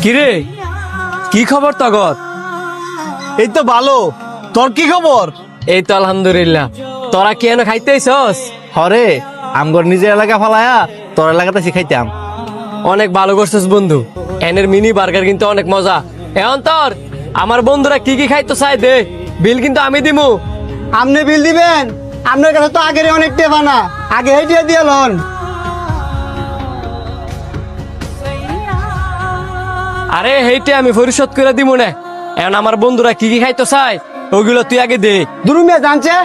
কিরে, কি খবর তগত? এই তো ভালো। তোর কি খবর? এই তো আলহামদুলিল্লাহ। তোরা কি এনে খাইতেছস? হরে, আমগর নিজের এলাকা ফালায়া তোর এলাকাতে শিখাইতাম। অনেক ভালো করছিস বন্ধু। এনের মিনি বার্গার কিন্তু অনেক মজা। এখন তোর আমার বন্ধুরা কি কি খাইতো চাই দে, বিল কিন্তু আমি দিমু। আপনি বিল দিবেন? আপনার কাছে তো আগের অনেক টেবা না, আগে হেঁটে দিয়ে লন। আরে হেইটে আমি পরিশোধ করে দিমু না। এখন আমার বন্ধুরা কি কি খাইতো চাই ওগুলো তুই আগে দে। দুরুমিয়া জানছে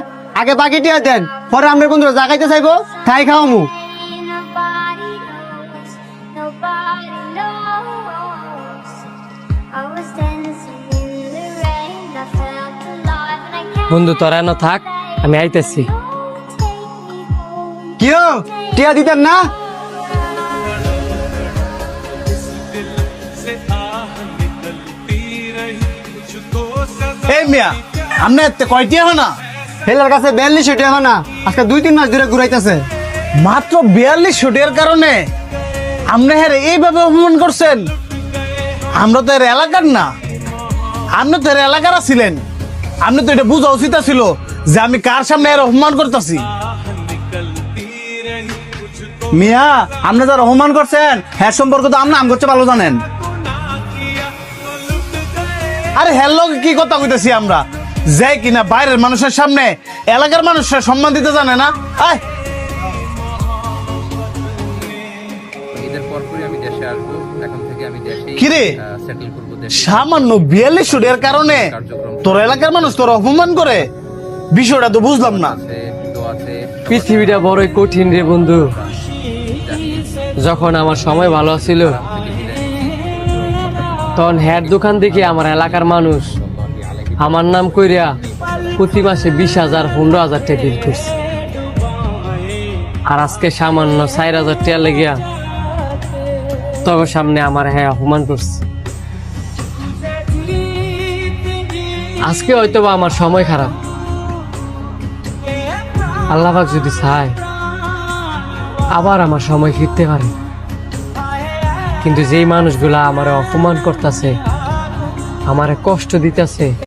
আগে বাকি টিয়া দেন, পরে আপনার বন্ধুরা জাগাইতে চাইবো তাই খাওয়ামু। Nobody knows, nobody knows. I was dancing in the rain, I felt alive and I can't বন্ধু তোরা এনে থাক, আমি আইতেছি। take me home. কিও টিয়া দিতেন না? এই মিয়া, আমনে এতে কয়টিয়া হনা? হেলার কাছে 42 টিয়া না, আজকে 2-3 মাস ধরে ঘুরাইতেছে। মাত্র 42 টাকার কারণে আমনে হ্যাঁ এইভাবে অপমান করছেন? আমরা তো এর এলাকার না, আপনি তো এর এলাকার ছিলেন। আপনি তো এটা বুঝা উচিত ছিল যে আমি কার সামনে এর অপমান করতেছি। মিয়া, আপনি যারা অপমান করছেন হ্যাঁ সম্পর্কে তো আপনি আম করছে ভালো জানেন। আরে হ্যাঁ লোক কি কথা কইতেছি আমরা, যে কিনা বাইরের মানুষের সামনে এলাকার মানুষের সম্মান দিতে জানে না। আয় ঈদের পরপরই আমি দেশে আসবো। এখন থেকে আমি দেশে কিরে, সেটেল করবো। সামান্য 42 টাকার কারণে তোর এলাকার মানুষ তোর অপমান করে? বিষয়টা তো বুঝলাম না। পৃথিবীটা বড়ই কঠিন রে বন্ধু। যখন আমার সময় ভালো ছিল তখন হ্যার দোকান থেকে আমার এলাকার মানুষ আমার নাম কইরা প্রতি মাসে 20,000 15,000 টাকা বিল করছে। আর আজকে সামান্য 4,000 টাকা লেগিয়া তবে সামনে আমার হ্যাঁ অপমান করছে। আজকে হয়তো বা আমার সময় খারাপ, আল্লাহ পাক যদি চায় আবার আমার সময় ফিরতে পারে। কিন্তু যেই মানুষগুলা আমারে অপমান করতেছে, আমারে কষ্ট দিতেছে,